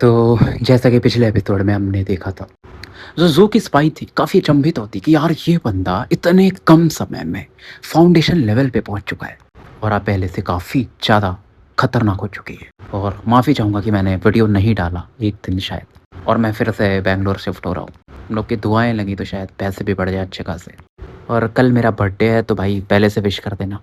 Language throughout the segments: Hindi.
तो जैसा कि पिछले एपिसोड में हमने देखा था, जो ज़ू की स्पाई थी काफ़ी अचंभित होती कि यार ये बंदा इतने कम समय में फाउंडेशन लेवल पे पहुंच चुका है और आप पहले से काफ़ी ज़्यादा खतरनाक हो चुकी है। और माफ़ी चाहूँगा कि मैंने वीडियो नहीं डाला एक दिन शायद, और मैं फिर से बैंगलोर शिफ्ट हो रहा हूँ। हम लोग की दुआएं लगी तो शायद पैसे भी बढ़ जाए अच्छे खासे। और कल मेरा बर्थडे है तो भाई पहले से विश कर देना।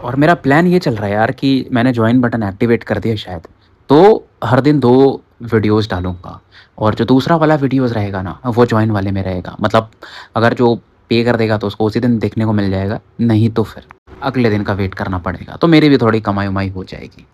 और मेरा प्लान ये चल रहा है यार कि मैंने जॉइन बटन एक्टिवेट कर दिया शायद, तो हर दिन 2 वीडियोज़ डालूँगा और जो दूसरा वाला वीडियोज़ रहेगा ना, वो जॉइन वाले में रहेगा। मतलब अगर जो पे कर देगा तो उसको उसी दिन देखने को मिल जाएगा, नहीं तो फिर अगले दिन का वेट करना पड़ेगा। तो मेरी भी थोड़ी कमाई-वमाई हो जाएगी।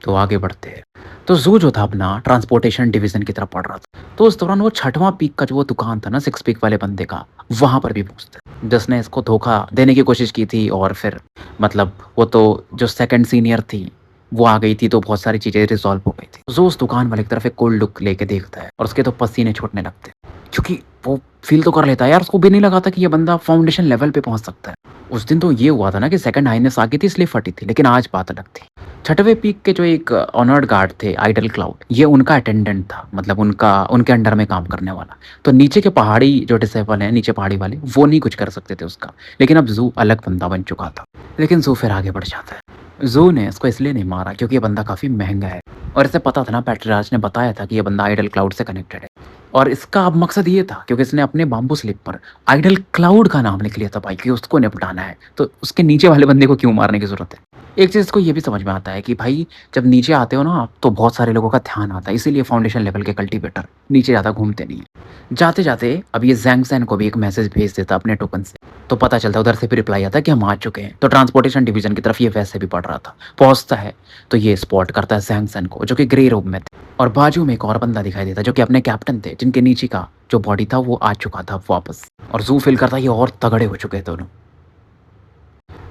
तो आगे बढ़ते हैं। तो ज़ू जो था अपना ट्रांसपोर्टेशन डिवीज़न की तरफ बढ़ रहा था। तो उस दौरान वो छठवां पीक का जो वो दुकान था ना, 6 पीक वाले बंदे का, वहाँ पर भी पहुँचते जिसने इसको धोखा देने की कोशिश की थी। और फिर मतलब वो तो जो सेकंड सीनियर थी, वो आ गई थी तो बहुत सारी चीज़ें रिज़ॉल्व हो गई थी। ज़ू उस दुकान वाले की तरफ एक कूल लुक लेके देखता है और उसके तो पसीने छूटने लगते हैं। क्योंकि वो फ़ील तो कर लेता है यार, उसको भी नहीं लगा था कि ये बंदा फाउंडेशन लेवल पे पहुँच सकता है। उस दिन तो ये हुआ था ना कि सेकंड हाईनेस आ गई थी इसलिए फटी थी, लेकिन आज बात अलग थी। छठवें पीक के जो एक ऑनर्ड गार्ड थे आइडल क्लाउड, ये उनका अटेंडेंट था, मतलब उनका उनके अंडर में काम करने वाला। तो नीचे के पहाड़ी जो डिसेबल हैं, नीचे पहाड़ी वाले, वो नहीं कुछ कर सकते थे उसका। लेकिन अब ज़ू अलग बंदा बन चुका था। लेकिन ज़ू फिर आगे बढ़ जाता है। ज़ू ने इसको इसलिए नहीं मारा क्योंकि ये बंदा काफ़ी महंगा है और इसे पता था ना, पैट्रियार्च ने बताया था कि ये बंदा आइडल क्लाउड से कनेक्टेड है। और इसका अब मकसद ये था क्योंकि इसने अपने बाम्बू स्लिप पर आइडल क्लाउड का नाम लिख लिया था भाई, कि उसको निपटाना है, तो उसके नीचे वाले बंदे को क्यों मारने की ज़रूरत है। एक चीज़ को ये भी समझ में आता है कि भाई जब नीचे आते हो ना आप, तो बहुत सारे लोगों का ध्यान आता है, इसीलिए फाउंडेशन लेवल के कल्टीवेटर नीचे ज़्यादा घूमते नहीं हैं। जाते-जाते अब ये ज़ैंग सैन को भी एक मैसेज भेज देता अपने टोकन से, तो पता चलता है उधर से भी रिप्लाई आता है कि हम आ चुके हैं। तो ट्रांसपोर्टेशन डिवीज़न की तरफ ये वैसे भी बढ़ रहा था। पहुँचता है तो ये स्पॉट करता है ज़ैंग सैन को, जो कि ग्रे रूम में थे, और बाजू में एक और बंदा दिखाई देता है जो कि अपने कैप्टन थे, जिनके नीचे का जो बॉडी था वो आ चुका था वापस। और ज़ू फ़ील करता है ये और तगड़े हो चुके हैं दोनों।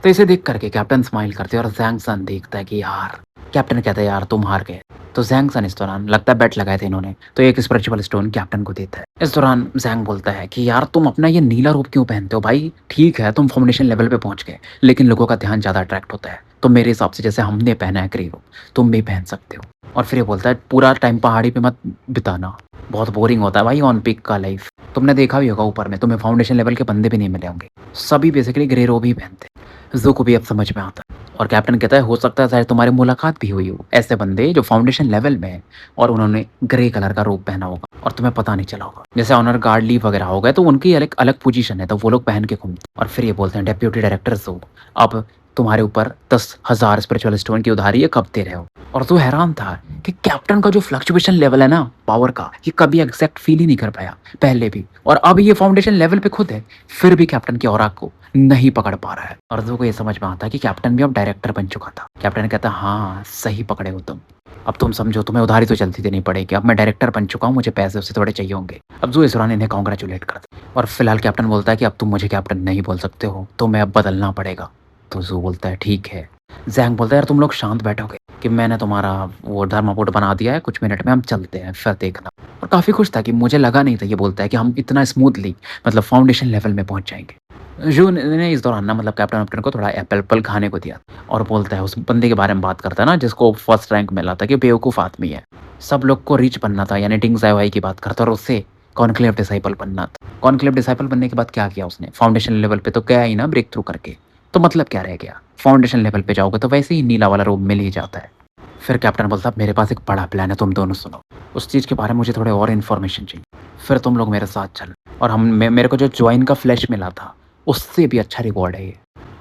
तो इसे देख करके कैप्टन स्माइल करते हैं और ज़ैंग सन देखता है कि यार, कैप्टन कहता है यार तुम हार गए। तो ज़ैंग सन इस दौरान, लगता है बेट लगाए थे इन्होंने, तो एक स्पिरिचुअल स्टोन कैप्टन को देता है। इस दौरान ज़ैंग बोलता है कि यार तुम अपना ये नीला रूप क्यों पहनते हो भाई? ठीक है तुम फाउंडेशन लेवल पे पहुंच गए, लेकिन लोगों का ध्यान ज़्यादा अट्रैक्ट होता है। तो मेरे हिसाब से जैसे हमने पहना है ग्रे रूप, तुम भी पहन सकते हो। और फिर ये बोलता है पूरा टाइम पहाड़ी पे मत बिताना, बहुत बोरिंग होता है भाई ऑन पिक का लाइफ। तुमने देखा भी होगा ऊपर में तुम्हें फाउंडेशन लेवल के बंदे भी नहीं मिले होंगे, सभी बेसिकली ग्रे रोब ही पहनते हैं। ज़ू को भी अब समझ में आता है और कैप्टन कहता है हो सकता है शायद तुम्हारी मुलाकात भी हुई हो ऐसे बंदे जो फाउंडेशन लेवल में है और उन्होंने ग्रे कलर का रूप पहना होगा और तुम्हें पता नहीं चला होगा। जैसे ऑनर गार्ड लीव वगैरह हो गए तो उनकी अलग अलग पोजीशन है, तो वो लोग पहन के घूमते हैं। और फिर ये बोलते हैं डेप्यूटी डायरेक्टर ज़ू, अब तुम्हारे ऊपर 10,000 स्पिरिचुअल स्टोन की उधारी है, कब दे रहे हो? और तू हैरान था कि कैप्टन का जो फ्लक्चुएशन लेवल है ना पावर का, ये कभी एग्जैक्ट फील ही नहीं कर पाया पहले भी, और अब ये फाउंडेशन लेवल पे खुद है, फिर भी कैप्टन की ऑरा को नहीं पकड़ पा रहा है। और को ये समझ में आता है कि कैप्टन भी अब डायरेक्टर बन चुका था। कैप्टन कहता है हाँ सही पकड़े हो तुम, अब तुम समझो तुम्हें उधारी तो चलती देनी पड़ेगी, अब मैं डायरेक्टर बन चुका हूँ, मुझे पैसे उससे थोड़े चाहिए होंगे। अब जो इस दौरान इन्हें कॉन्ग्रेचुलेट करते और फिलहाल कैप्टन बोलता है कि अब तुम मुझे कैप्टन नहीं बोल सकते हो, तो मैं अब बदलना पड़ेगा। तो ज़ू बोलता है ठीक है। ज़ैंग बोलता है यार तुम लोग शांत बैठोगे कि मैंने तुम्हारा वो धर्मापोर्ट बना दिया है, कुछ मिनट में हम चलते हैं फिर देखना। और काफ़ी खुश था कि मुझे लगा नहीं था, ये बोलता है कि हम इतना स्मूथली मतलब फाउंडेशन लेवल में पहुंच जाएंगे। जू ने इस दौरान ना मतलब कैप्टन वैप्टन को थोड़ा एप्पल एप्पल खाने को दिया और बोलता है उस बंदे के बारे में बात करता है ना जिसको फर्स्ट रैंक मिला था कि बेवकूफ़ आदमी है, सब लोग को रिच बनना था, यानी टिंग ज़ाई की बात करता और उससे कॉन्क्लेव डिसाइपल बनना था। कॉन्क्लेव डिसाइपल बनने के बाद क्या किया उसने? फाउंडेशन लेवल पे तो गया ही ना ब्रेक थ्रू करके, तो मतलब क्या रह गया? फाउंडेशन लेवल पे जाओगे तो वैसे ही नीला वाला रूप मिल ही जाता है। फिर कैप्टन बोलता है मेरे पास एक बड़ा प्लान है, तुम दोनों सुनो, उस चीज़ के बारे में मुझे थोड़े और इन्फॉर्मेशन चाहिए, फिर तुम लोग मेरे साथ चलो। और मेरे को जो ज्वाइन का फ्लैश मिला था उससे भी अच्छा रिवॉर्ड है ये।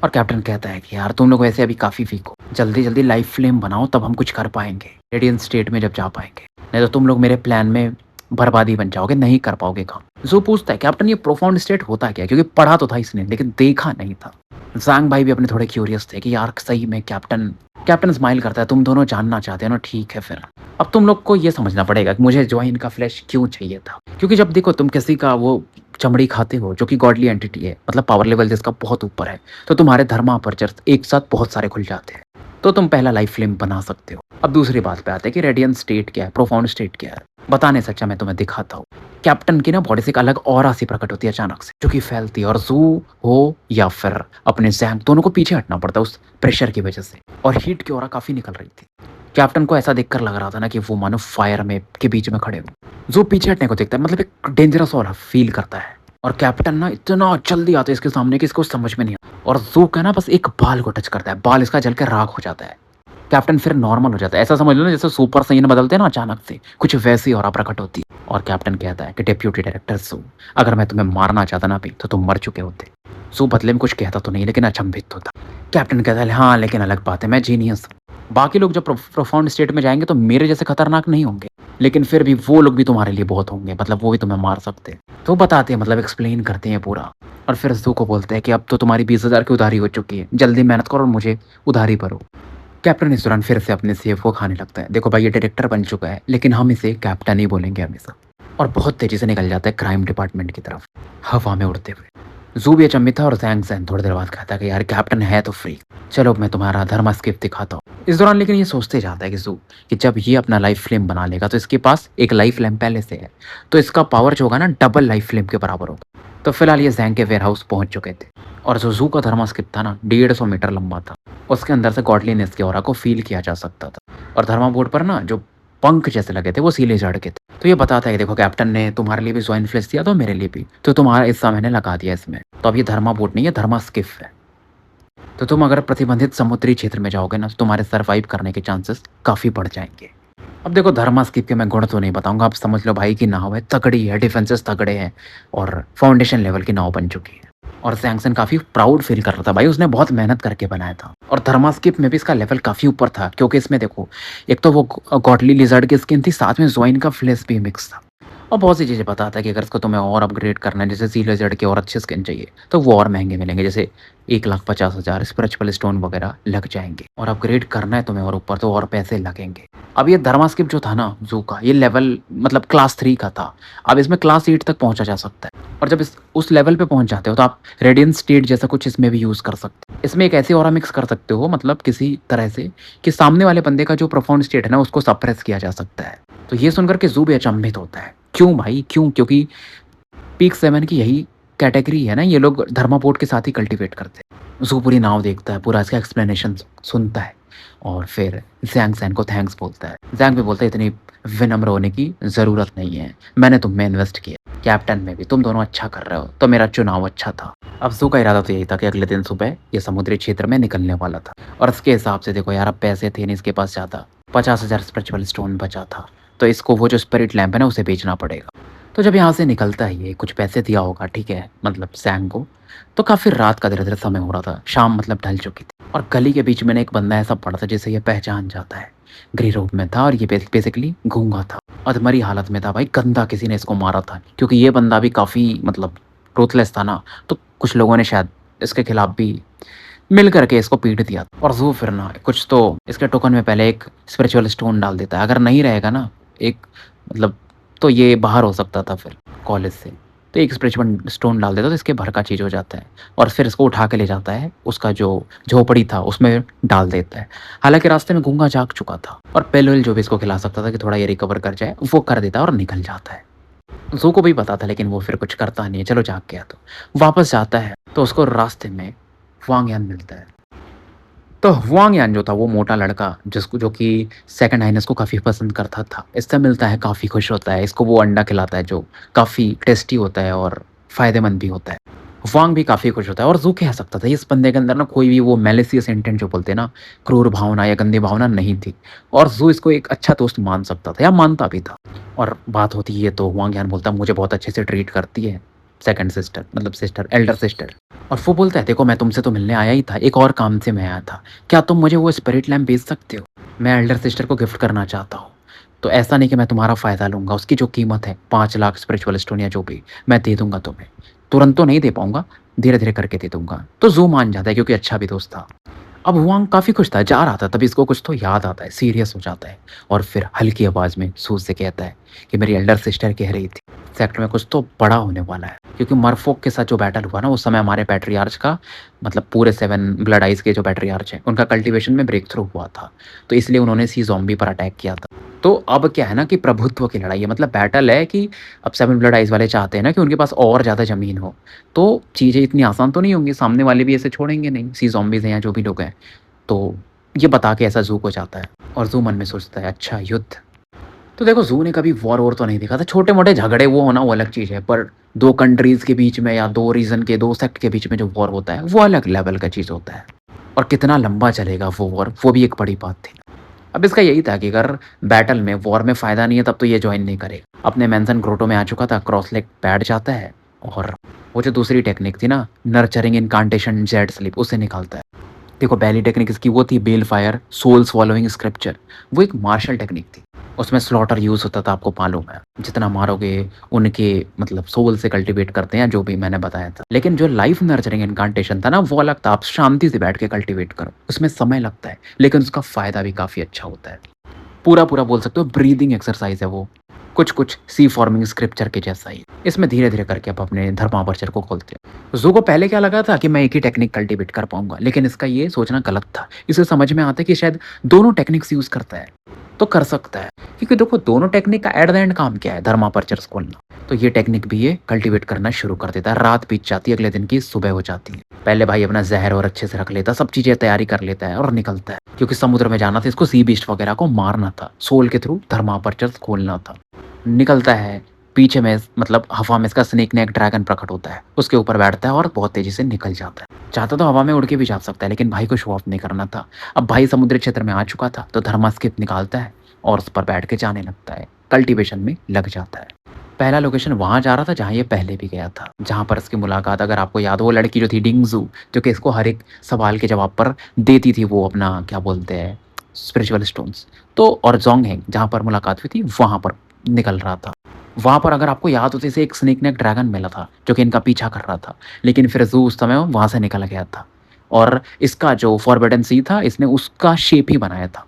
और कैप्टन कहता है कि यार तुम लोग वैसे अभी काफ़ी वीक हो, जल्दी जल्दी लाइफ फ्लेम बनाओ तब हम कुछ कर पाएंगे रेडियंट स्टेट में जब जा पाएंगे, नहीं तो तुम लोग मेरे प्लान में बर्बादी बन जाओगे, नहीं कर पाओगे काम। जो पूछता है कैप्टन ये प्रोफाउंड स्टेट होता क्या, क्योंकि पढ़ा तो था इसने लेकिन देखा नहीं था। ज़ैंग भाई भी अपने थोड़े क्यूरियस थे कि यार सही में कैप्टन स्माइल करता है, तुम दोनों जानना चाहते हो ना, ठीक है फिर अब तुम लोग को ये समझना पड़ेगा कि मुझे ज्वाइन का फ्लैश क्यों चाहिए था। क्योंकि जब देखो तुम किसी का वो चमड़ी खाते हो जो कि गॉडली एंटिटी है, मतलब पावर लेवल जिसका बहुत ऊपर है, तो तुम्हारे धर्मा अपर्चर्स एक साथ बहुत सारे खुल जाते हैं, तो तुम पहला लाइफ फ्लेम बना सकते हो। अब दूसरी बात पे आते हैं कि रेडियंट स्टेट क्या है, प्रोफाउंड स्टेट क्या है। बता नहीं सकता, मैं तुम्हें दिखाता हूँ। कैप्टन की ना बॉडी से एक अलग ऑरा सी प्रकट होती है अचानक से, जो कि फैलती है और ज़ू हो या फिर अपने ज़ैंग दोनों को पीछे हटना पड़ता है उस प्रेशर की वज़ह से, और हीट की ऑरा काफ़ी निकल रही थी। कैप्टन को ऐसा देखकर लग रहा था ना कि वो मानो फायर में के बीच में खड़े हो। ज़ू पीछे हटने को देखता है, मतलब एक डेंजरस ऑरा फ़ील करता है, और कैप्टन ना इतना जल्दी आता है इसके सामने कि इसको समझ में नहीं आता, और ज़ू का ना बस एक बाल को टच करता है, बाल इसका जल के राख हो जाता है। कैप्टन फिर नॉर्मल हो जाता है। ऐसा समझ लो ना जैसे सुपर सैयन बदलते हैं ना अचानक से, कुछ वैसी ऑरा प्रकट होती है। और कैप्टन कहता है कि डिप्टी डायरेक्टर सू, अगर मैं तुम्हें मारना चाहता ना भी तो तुम मर चुके होते। सू बदले में कुछ कहता तो नहीं, लेकिन अचंभित होता। कैप्टन कहता है हाँ, लेकिन अलग बात है, मैं जीनियस हूँ। बाकी लोग जब प्रोफाउंड स्टेट में जाएंगे तो मेरे जैसे खतरनाक नहीं होंगे, लेकिन फिर भी वो लोग भी तुम्हारे लिए बहुत होंगे, मतलब वो भी तुम्हें मार सकते हैं। तो बताते हैं, मतलब एक्सप्लेन करते हैं पूरा। और फिर जू को बोलते हैं कि अब तो तुम्हारी 20,000 की उधारी हो चुकी है, जल्दी मेहनत करो और मुझे उधारी भरो। कैप्टन इस दौरान फिर से अपने सेब को खाने लगता है। देखो भाई, ये डायरेक्टर बन चुका है, लेकिन हम इसे कैप्टन ही बोलेंगे हमेशा। और बहुत तेजी से निकल जाता है क्राइम डिपार्टमेंट की तरफ, हवा में उड़ते हुए। जू भी अचंभित था, और जैंग सैन थोड़ी देर बाद कहता है कि यार कैप्टन है तो फ्री, चलो मैं तुम्हारा धर्मा स्किप दिखाता हूँ। इस दौरान लेकिन ये सोचते जाता है कि जू, कि जब ये अपना लाइफ फ्लेम बना लेगा तो इसके पास एक लाइफ फ्लेम पहले से है, तो इसका पावर जो होगा ना डबल लाइफ फ्लेम के बराबर होगा। तो फिलहाल ये जैंग के वेयर हाउस पहुंच चुके थे, और जो जू का थर्मा स्किप था ना 150 मीटर लंबा था। उसके अंदर से गॉडलीनेस की ऑरा को फील किया जा सकता था, और थर्मा बोर्ड पर ना जो पंख जैसे लगे थे वो सीले जड़ के थे। तो ये बताता है कि देखो कैप्टन ने तुम्हारे लिए भी जो इन्फ्लुएंस दिया तो मेरे लिए भी, तो तुम्हारा हिस्सा मैंने लगा दिया इसमें। तो अब ये धर्मा बोट नहीं है, धर्मा स्किफ है। तो तुम अगर प्रतिबंधित समुद्री क्षेत्र में जाओगे ना तो तुम्हारे सर्वाइव करने के चांसेस काफ़ी बढ़ जाएंगे। अब देखो धर्मा स्किप के मैं गुण तो नहीं बताऊंगा, आप समझ लो भाई की नाव है, तगड़ी है, डिफेंसेस तगड़े हैं, और फाउंडेशन लेवल की नाव बन चुकी है। और सैंक्सन काफ़ी प्राउड फील कर रहा था भाई, उसने बहुत मेहनत करके बनाया था। और थर्मा स्किप में भी इसका लेवल काफ़ी ऊपर था, क्योंकि इसमें देखो एक तो वो गॉडली लिजर्ड की स्किन थी, साथ में ज्वाइन का फ्लेश भी मिक्स था। और बहुत सी चीज़ें बताता है कि अगर इसको तुम्हें और अपग्रेड करना है, जैसे सी लिजर्ड के और अच्छे स्किन चाहिए, तो वो और महंगे मिलेंगे, जैसे 1,50,000 स्पिरिचुअल स्टोन वगैरह लग जाएंगे। और अपग्रेड करना है तुम्हें और ऊपर तो और पैसे लगेंगे। अब ये धर्मा स्किप जो था ना जू का, ये लेवल मतलब क्लास 3 का था। अब इसमें क्लास 8 तक पहुंचा जा सकता है, और जब इस उस लेवल पे पहुंच जाते हो तो आप रेडियंट स्टेट जैसा कुछ इसमें भी यूज़ कर सकते हो। इसमें एक ऐसी ऑरा मिक्स कर सकते हो, मतलब किसी तरह से, कि सामने वाले बंदे का जो प्रोफाउंड स्टेट है ना उसको सप्रेस किया जा सकता है। तो ये सुनकर के जू भी अचंभित होता है। क्यों भाई, क्यों? क्योंकि पीक 7 की यही कैटेगरी है ना, ये लोग धर्मापोर्ट के साथ ही कल्टीवेट करते हैं। जू पूरी नाव देखता है, पूरा इसका एक्सप्लेनेशन सुनता है, और फिर जैंग सैन को थैंक्स बोलता है। जैंग भी बोलता है इतनी विनम्र होने की ज़रूरत नहीं है, मैंने तुम में इन्वेस्ट किया, कैप्टन में भी, तुम दोनों अच्छा कर रहे हो, तो मेरा चुनाव अच्छा था। अब जू का इरादा तो यही था कि अगले दिन सुबह ये समुद्री क्षेत्र में निकलने वाला था, और इसके हिसाब से देखो यार, अब पैसे थे नहीं इसके पास ज़्यादा, 50,000 स्पिरिचुअल स्टोन बचा था, तो इसको वो जो स्पिरिट लैंप है ना उसे बेचना पड़ेगा। तो जब यहाँ से निकलता है, ये कुछ पैसे दिया होगा, ठीक है, मतलब सैंग को, तो काफ़ी रात का धीरे धीरे समय हो रहा था, शाम मतलब ढल चुकी थी, और गली के बीच में ना एक बंदा ऐसा पड़ा था जिसे ये पहचान जाता है। ग्रे रूप में था, और ये बेसिकली गूंगा था, अधमरी हालत में था भाई, गंदा किसी ने इसको मारा था, क्योंकि ये बंदा भी काफ़ी मतलब टूथलेस था ना, तो कुछ लोगों ने शायद इसके खिलाफ भी मिल करके इसको पीट दिया। और जू फिर ना कुछ तो इसके टोकन में पहले एक स्पिरिचुअल स्टोन डाल देता है, अगर नहीं रहेगा ना एक, मतलब, तो ये बाहर हो सकता था फिर कॉलेज से, तो एक स्पिरिचुअल स्टोन डाल देता तो इसके भर का चीज़ हो जाता है, और फिर इसको उठा के ले जाता है, उसका जो झोपड़ी था उसमें डाल देता है। हालांकि रास्ते में गूंगा जाग चुका था, और पेल जो भी इसको खिला सकता था कि थोड़ा ये रिकवर कर जाए, वो कर देता है और निकल जाता है। जू को भी पता था, लेकिन वो फिर कुछ करता नहीं है, चलो जाग गया। तो वापस जाता है तो उसको रास्ते में वांग यान मिलता है। तो हुआंग यान जो था वो मोटा लड़का, जिसको जो कि सेकंड हाइनेस को काफ़ी पसंद करता था, इससे मिलता है, काफ़ी खुश होता है, इसको वो अंडा खिलाता है जो काफ़ी टेस्टी होता है और फ़ायदेमंद भी होता है। हुआंग भी काफ़ी खुश होता है, और जू कह सकता था इस बंदे के अंदर ना कोई भी वो मैलिसियस इंटेंट जो बोलते हैं ना, क्रूर भावना या गंदी भावना नहीं थी, और जू इसको एक अच्छा दोस्त मान सकता था, या मानता भी था। और बात होती है तो हुआंग यान बोलता मुझे बहुत अच्छे से ट्रीट करती है सेकंड सिस्टर, मतलब सिस्टर, एल्डर सिस्टर। और वो बोलता है देखो मैं तुमसे तो मिलने आया ही था, एक और काम से मैं आया था, क्या तुम मुझे वो स्पिरिट लैम्प बेच सकते हो? मैं एल्डर सिस्टर को गिफ्ट करना चाहता हूँ। तो ऐसा नहीं कि मैं तुम्हारा फ़ायदा लूँगा, उसकी जो कीमत है 5 लाख स्पिरिचुअल स्टोन या जो भी, मैं दे दूँगा तुम्हें। तुरंत तो नहीं दे पाऊँगा, धीरे-धीरे करके दे दूँगा। तो ज़ू मान जाता है, क्योंकि अच्छा भी दोस्त था। अब हुआंग काफ़ी खुश था, जा रहा था, तभी इसको कुछ तो याद आता है, सीरियस हो जाता है, और फिर हल्की आवाज़ में सूज़ से कहता है कि मेरी एल्डर सिस्टर कह रही थी सेक्टर में कुछ तो बड़ा होने वाला है। क्योंकि मरफोक के साथ जो बैटल हुआ ना उस समय हमारे पैट्रियार्च का मतलब पूरे 7 ब्लड आइज़ के जो पैट्रियार्च हैं, उनका कल्टीवेशन में ब्रेक थ्रू हुआ था। तो इसलिए उन्होंने सी ज़ॉम्बी पर अटैक किया था। तो अब क्या है ना कि प्रभुत्व की लड़ाई है, मतलब बैटल है कि अब 7 ब्लड आइज़ वाले चाहते हैं ना कि उनके पास और ज़्यादा ज़मीन हो। तो चीज़ें इतनी आसान तो नहीं होंगी, सामने वाले भी ऐसे छोड़ेंगे नहीं, सी ज़ॉम्बीज़ हैं या जो भी लोग हैं। तो ये बता के ऐसा ज़ू को जाता है और ज़ू मन में सोचता है अच्छा युद्ध। तो देखो ज़ू ने कभी वॉर तो नहीं देखा था, छोटे-मोटे झगड़े वो होना वो अलग चीज़ है, पर 2 कंट्रीज़ के बीच में या 2 रीजन के 2 सेक्ट के बीच में जो वॉर होता है, वो अलग लेवल का चीज़ होता है। और कितना लंबा चलेगा वो वॉर, वो भी एक बड़ी बात थी। अब इसका यही था कि अगर बैटल में वॉर में फ़ायदा नहीं है तब तो ये जॉइन नहीं करेगा। अपने मेंशन ग्रोटो में आ चुका था, क्रॉस लेग बैठ जाता है और वो जो दूसरी टेक्निक थी ना, नर्चरिंग इनकांटेशन जेड स्लीप, उसे निकालता है। देखो पहली टेक्निक इसकी वो थी bell fire soul swallowing scripture, वो एक मार्शल टेक्निक थी। उसमें स्लॉटर यूज़ होता था, आपको मालूम है। जितना मारोगे उनके मतलब सोल से कल्टीवेट करते हैं जो भी मैंने बताया था। लेकिन जो लाइफ नर्चरिंग इनकांटेशन था ना वो अलग था, आप शांति से बैठ के कल्टीवेट करो। उसमें समय लगता है लेकिन उसका फ़ायदा भी काफ़ी अच्छा होता है। पूरा-पूरा बोल सकते हो ब्रीदिंग एक्सरसाइज़ है वो। कुछ-कुछ सी फॉर्मिंग स्क्रिप्चर के जैसा ही। इसमें धीरे-धीरे करके आप अपने धर्मापर्चर को खोलते हो। ज़ू को पहले क्या लगा था कि मैं एक ही टेक्निक कल्टीवेट कर पाऊँगा, लेकिन इसका ये सोचना गलत था। इसे समझ में आता है कि शायद दोनों टेक्निक्स यूज़ करता है, तो कर सकता है। क्योंकि देखो दोनों टेक्निक का एट द एंड काम क्या है? धर्मापर्चर्स खोलना। तो ये टेक्निक भी ये कल्टीवेट करना शुरू कर देता है। रात बीत जाती है, अगले दिन की सुबह हो जाती है। पहले भाई अपना ज़हर और अच्छे से रख लेता, सब चीज़ें तैयारी कर लेता है और निकलता है। क्योंकि समुद्र में जाना था, इसको सी बीस्ट वगैरह को मारना था। सोल के थ्रू धर्मापर्चर्स खोलना था। निकलता है, पीछे में मतलब हवा में इसका स्नेक नेक ड्रैगन प्रकट होता है। उसके ऊपर बैठता है और बहुत तेज़ी से निकल जाता है। चाहता तो हवा में उड़ के भी जा सकता है, लेकिन भाई को शो ऑफ नहीं करना था। अब भाई समुद्री क्षेत्र में आ चुका था, तो धर्मा स्किप निकालता है और उस पर बैठ के जाने लगता है। कल्टीवेशन में लग जाता है। पहला लोकेशन वहाँ जा रहा था जहाँ ये पहले भी गया था। जहाँ पर इसकी मुलाकात अगर आपको याद हो वो लड़की जो थी डिंगज़ू, जो कि इसको हर एक सवाल के जवाब पर देती थी वो अपना क्या बोलते हैं स्पिरिचुअल स्टोन्स। तो और ज़ोंगहेंग जहाँ पर मुलाकात हुई थी वहाँ पर निकल रहा था। वहाँ पर अगर आपको याद हो तो इसे एक स्नेक नेक ड्रैगन मिला था, जो कि इनका पीछा कर रहा था। लेकिन फिर ज़ू उस समय वहाँ से निकल गया था और इसका जो फॉरबिडन सी था इसने उसका शेप ही बनाया था।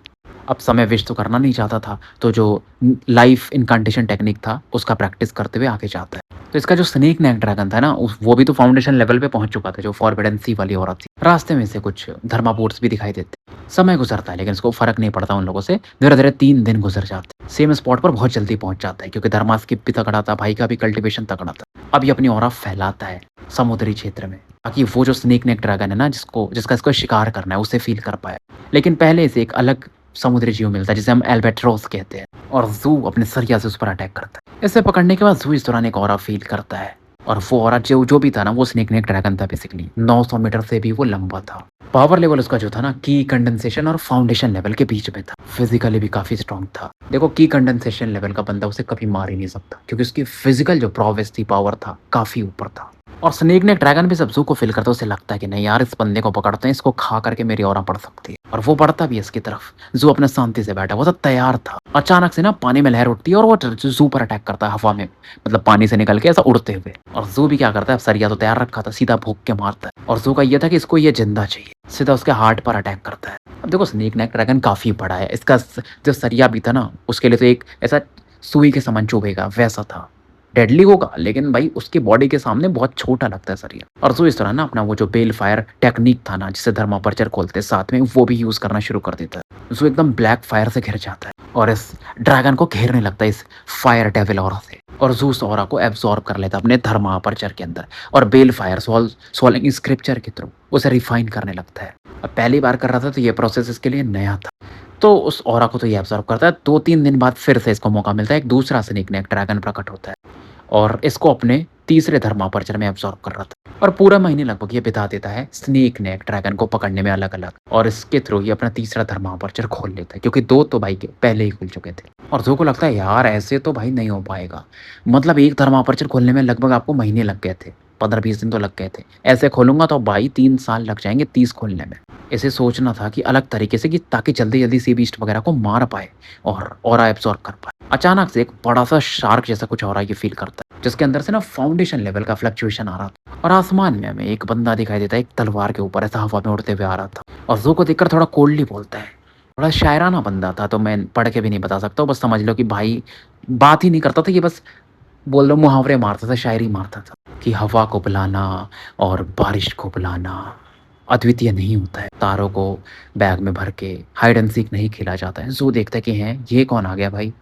अब समय वेस्ट तो करना नहीं चाहता था, तो जो लाइफ इनकांटेशन टेक्निक था उसका प्रैक्टिस करते हुए आगे जाता है। तो इसका जो स्नेक नेक ड्रैगन था ना वो भी तो फाउंडेशन लेवल पे पहुंच चुका था, जो फॉरबिडन सी वाली औरत थी। रास्ते में से कुछ धर्मापोर्ट्स भी दिखाई देते। समय गुजरता है लेकिन इसको फर्क नहीं पड़ता उन लोगों से। धीरे धीरे 3 दिन गुजर जाते हैं। सेम स्पॉट पर बहुत जल्दी पहुंच जाता है क्योंकि धर्मा स्किप भी तगड़ा था, भाई का भी कल्टिवेशन तगड़ा था। अब ये अपनी ऑरा फैलाता है समुद्री क्षेत्र में ताकि वो जो स्नेक नेक ड्रैगन है ना जिसका इसको शिकार करना है उसे फील कर पाए। लेकिन पहले से एक अलग समुद्री जीव मिलता है जिसे हम एल्बेट्रोस कहते हैं और ज़ू अपने सरिया से उस पर अटैक करता है। इसे पकड़ने के बाद ज़ू इस दौरान एक ऑरा फील करता है और वो ऑरा जो जो भी था ना वो स्नेक नेक ड्रैगन था बेसिकली। 900 मीटर से भी वो लंबा था। पावर लेवल उसका जो था ना की कंडेंसेशन और फाउंडेशन लेवल के बीच में था। फिजिकली भी काफ़ी स्ट्रॉन्ग था। देखो की कंडेंसेशन लेवल का बंदा उसे कभी मार ही नहीं सकता क्योंकि उसकी फिजिकल जो प्रोवेस थी, पावर था, काफ़ी ऊपर था। और स्नेक नेक ड्रैगन भी जब ज़ू को फील करता है उसे लगता है कि नहीं यार इस बंदे को पकड़ते हैं, इसको खा करके मेरी ऑरा बढ़ सकती है। और वो बढ़ता भी है इसकी तरफ। ज़ू अपने शांति से बैठा, वो तो तैयार था। अचानक से ना पानी में लहर उठती है और वो ज़ू पर अटैक करता है हवा में, मतलब पानी से निकल के ऐसा उड़ते हुए। और ज़ू भी क्या करता है, अब सरिया तो तैयार रखा था, सीधा भोंक के मारता है। और ज़ू का ये था कि इसको ये जिंदा चाहिए, सीधा उसके हार्ट पर अटैक करता है। अब देखो स्नेक नेक ड्रैगन काफ़ी बड़ा है, इसका जो सरिया भी था ना उसके लिए तो एक ऐसा सुई के समान चुभेगा वैसा था। डेडली होगा लेकिन भाई उसकी बॉडी के सामने बहुत छोटा लगता है सरिया। और ज़ू इस तरह ना अपना वो जो बेल फायर टेक्निक था ना जिसे धर्मापर्चर खोलते साथ में, वो भी यूज़ करना शुरू कर देता है। ज़ू एकदम ब्लैक फायर से घिर जाता है और इस ड्रैगन को घेरने लगता है इस फायर डेविल ऑरा से। और ज़ू उस ऑरा को एब्जॉर्ब कर लेता है अपने धर्मापर्चर के अंदर और बेल फायर सोलिंग स्क्रिप्चर के थ्रू उसे रिफाइन करने लगता है। अब पहली बार कर रहा था तो ये प्रोसेस इसके लिए नया था। तो उस ऑरा को तो ये एब्जॉर्ब करता है। 2-3 दिन बाद फिर से इसको मौका मिलता है, एक दूसरा स्नेक नेक ड्रैगन प्रकट होता है और इसको अपने तीसरे धर्मापर्चर में एब्जॉर्ब कर रहा था। और पूरा महीने लगभग ये बिता देता है स्नेक नेक ड्रैगन को पकड़ने में अलग अलग, और इसके थ्रू ये अपना तीसरा धर्मापर्चर खोल लेता है क्योंकि 2 तो भाई के पहले ही खुल चुके थे। और ज़ू को लगता है यार ऐसे तो भाई नहीं हो पाएगा, मतलब एक धर्मापर्चर खोलने में लगभग आपको महीने लग गए थे, 15-20 दिन तो लग गए थे। ऐसे खोलूंगा तो भाई 3 साल लग जाएंगे 30 खोलने में। इसे सोचना था कि अलग तरीके से कि ताकि जल्दी जल्दी सी बीस्ट वगैरह को मार पाए और ऑरा एब्जॉर्ब कर पाए। अचानक से एक बड़ा सा शार्क जैसा कुछ ऑरा ये फील करता है जिसके अंदर से ना फाउंडेशन लेवल का फ्लक्चुएशन आ रहा था। और आसमान में हमें एक बंदा दिखाई देता है, एक तलवार के ऊपर ऐसा हवा में उड़ते हुए आ रहा था। और ज़ू को देखकर थोड़ा कोल्डली बोलता है, थोड़ा शायराना बंदा था तो मैं पढ़ के भी नहीं बता सकता हूँ, बस समझ लो कि भाई बात ही नहीं करता था, ये बस बोल लो मुहावरे मारता था, शायरी मारता था कि हवा को बुलाना और बारिश को बुलाना अद्वितीय नहीं होता है। तारों को बैग में भर के हाइड एंड सीक नहीं खेला जाता है। ज़ू देखता है कि हैं ये कौन आ गया भाई?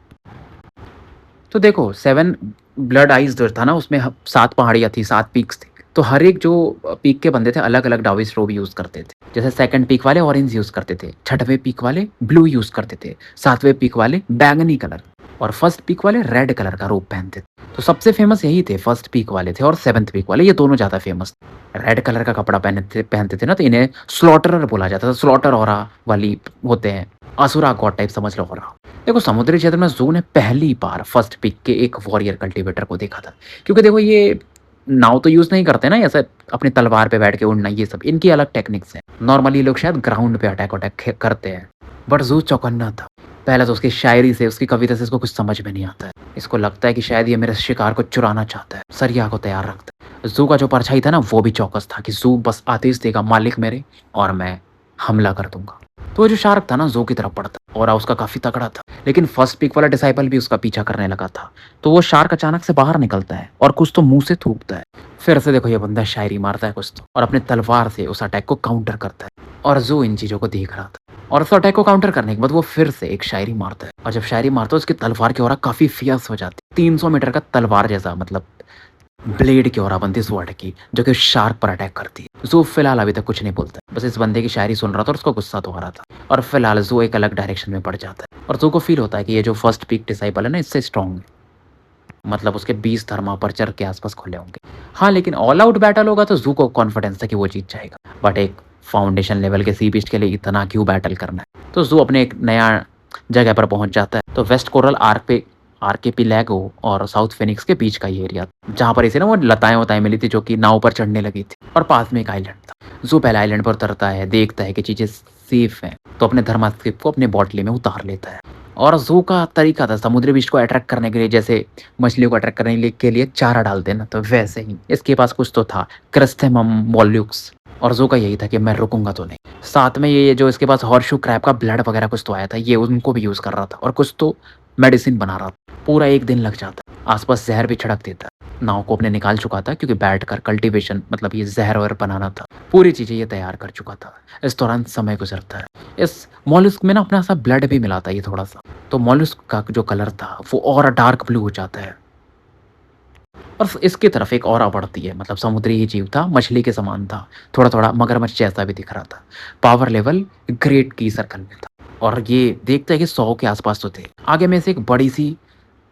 तो देखो 7 ब्लड आइज़ जो था ना उसमें 7 पहाड़ियाँ थी, 7 पीक्स थे। तो हर एक जो पीक के बंदे थे अलग-अलग डाविस रोब यूज़ करते थे। जैसे 2nd पीक वाले ऑरेंज यूज़ करते थे, 6वें पीक वाले ब्लू यूज़ करते थे, 7वें पीक वाले बैंगनी कलर और 1st पीक वाले रेड कलर का रोब पहनते थे। तो सबसे फेमस यही थे, 1st पीक वाले थे और 7th पीक वाले, ये दोनों ज़्यादा फेमस थे। रेड कलर का कपड़ा पहनते थे ना तो इन्हें स्लॉटरर बोला जाता था, स्लॉटर ऑरा वाली होते हैं, असुरा गॉड टाइप समझ लो ऑरा। देखो समुद्री क्षेत्र में ज़ू ने पहली बार 1st पीक के एक वॉरियर कल्टीवेटर को देखा था। क्योंकि देखो ये नाव तो यूज़ नहीं करते ना ऐसे अपनी तलवार पे बैठ के उड़ना ये सब, इनकी अलग टेक्निक्स हैं। नॉर्मली लोग शायद ग्राउंड पे अटैक करते हैं, बट ज़ू चौकन्ना था। पहले तो उसकी शायरी से, उसकी कविता से इसको कुछ समझ में नहीं आता है। इसको लगता है कि शायद ये मेरे शिकार को चुराना चाहता है, सरिया को तैयार रखता है। ज़ू का जो परछाई था ना वो भी चौकस था कि ज़ू बस आदेश देगा मालिक मेरे और मैं हमला कर दूँगा। तो वो जो शार्क था ना ज़ू की तरफ बढ़ता और उसका काफ़ी तगड़ा था। लेकिन 1st पीक वाला डिसाइपल भी उसका पीछा करने लगा था। तो वो शार्क अचानक से बाहर निकलता है और कुछ तो मुँह से थूकता है। फिर से देखो ये बंदा शायरी मारता है कुछ तो और अपने तलवार से उस अटैक को काउंटर करता है और ज़ू इन चीज़ों को देख रहा था। और उस अटैक को काउंटर करने के बाद वो फिर से एक शायरी मारता है और जब शायरी मारता है उसकी तलवार की ऑरा काफ़ी फियर्स हो जाती है। 300 मीटर का तलवार जैसा मतलब ब्लेड की ऑरा बनती है स्वॉर्ड की, जो कि शार्क पर अटैक करती है। ज़ू फिलहाल अभी तक कुछ नहीं बोलता है, बस इस बंदे की शायरी सुन रहा था और उसको गुस्सा तो आ रहा था और फिलहाल ज़ू एक अलग डायरेक्शन में बढ़ जाता है और ज़ू को फील होता है कि ये जो 1st पीक डिसाइपल है ना इससे स्ट्रॉन्ग है। मतलब उसके 20 थर्मापर्चर के आसपास खुले होंगे। हाँ, लेकिन ऑल आउट बैटल होगा तो ज़ू को कॉन्फिडेंस था कि वो जीत जाएगा। बट एक फाउंडेशन लेवल के सी बीस्ट के लिए इतना क्यों बैटल करना है? तो ज़ू अपने एक नया जगह पर पहुँच जाता है। तो वेस्ट कोरल आर्किपेलागो और साउथ फिनिक्स के बीच का ये एरिया जहाँ पर इसे ना वो लताएँ-वताएँ मिली थी जो कि नाव पर चढ़ने लगी थी और पास में एक आइलैंड था। ज़ू पहले आइलैंड पर उतरता है, देखता है कि चीज़ें सेफ हैं, तो अपने थर्मास्केप को अपने बॉटली में उतार लेता है। और ज़ू का तरीका था समुद्री बीस्ट को अट्रैक्ट करने के लिए, जैसे मछलियों को अट्रैक्ट करने के लिए चारा डालते हैं ना, तो वैसे ही इसके पास कुछ तो था, क्रिस्थेमम मोल्युक्स। और ज़ू का यही था कि मैं रुकूँगा तो नहीं। साथ में ये जो इसके पास हॉर्सशू क्रैब का ब्लड वगैरह कुछ तो आया था, ये उनको भी यूज़ कर रहा था और कुछ तो मेडिसिन बना रहा था। पूरा 1 दिन लग जाता। आस-पास ज़हर भी छिड़क देता। नाव को अपने निकाल चुका था क्योंकि बैठकर कल्टीवेशन मतलब ये ज़हर-वहर बनाना था। पूरी चीज़ें ये तैयार कर चुका था। इस दौरान समय गुज़रता है। इस मॉलस्क में ना अपना सा ब्लड भी मिलाता है ये थोड़ा-सा। तो मॉलस्क का जो कलर था वो और डार्क ब्लू हो जाता है। और इसकी तरफ एक ऑरा बढ़ती है, मतलब समुद्री ही जीव था, मछली के समान था, थोड़ा-थोड़ा मगरमच्छ जैसा भी दिख रहा था। पावर लेवल ग्रेट की सर्कल में था और ये देखते हैं कि 100 के आस-पास तो थे। आगे में से एक बड़ी-सी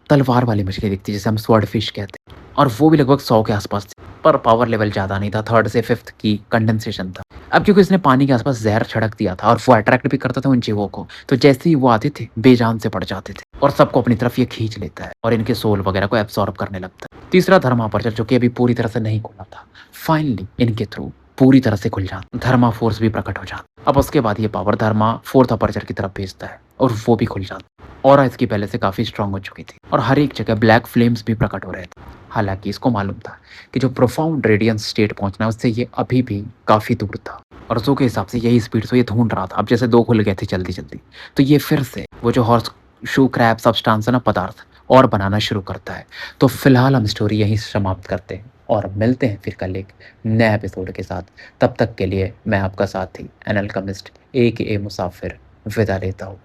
तलवार वाली मछली दिखती है जिसे हम स्वॉर्ड फिश कहते हैं और वो भी लगभग 100 के आस-पास थी, पर पावर लेवल ज़्यादा नहीं था, 3rd से 5th की कंडेंसेशन था। अब क्योंकि इसने पानी के आस-पास ज़हर छिड़क दिया था और वो अट्रैक्ट भी करता था उन जीवों को, तो जैसे ही वो आते थे, बेजान से पड़ जाते थे और सबको अपनी तरफ ये खींच लेता है और इनके सोल वगैरह को एब्ज़ॉर्ब करने लगता है। तीसरा धर्मापर्चर जो कि अभी पूरी तरह से नहीं खुला था, फाइनली इनके थ्रू पूरी तरह से खुल जाता, धर्मा फोर्स भी प्रकट हो जाता। अब उसके बाद ये पावर धर्मा 4th अपर्चर की तरफ भेजता है और वो भी खुल जाता। ऑरा इसकी पहले से काफ़ी स्ट्रांग हो चुकी थी और हर एक जगह ब्लैक फ्लेम्स भी प्रकट हो रहे थे। हालाँकि इसको मालूम था कि जो प्रोफाउंड रेडियंस स्टेट पहुँचना है उससे ये अभी भी काफ़ी दूर था और ज़ू के हिसाब से यही स्पीड से ये ढूँढ रहा था। अब जैसे 2 खुल गए थे जल्दी-जल्दी, तो ये फिर से वो जो हॉर्स शू क्रैब सब्सटेंस है ना, पदार्थ और बनाना शुरू करता है। तो फिलहाल हम स्टोरी यहीं समाप्त करते हैं और मिलते हैं फिर कल एक नए एपिसोड के साथ। तब तक के लिए मैं आपका साथी एन अल्केमिस्ट AKA मुसाफिर विदा लेता हूँ।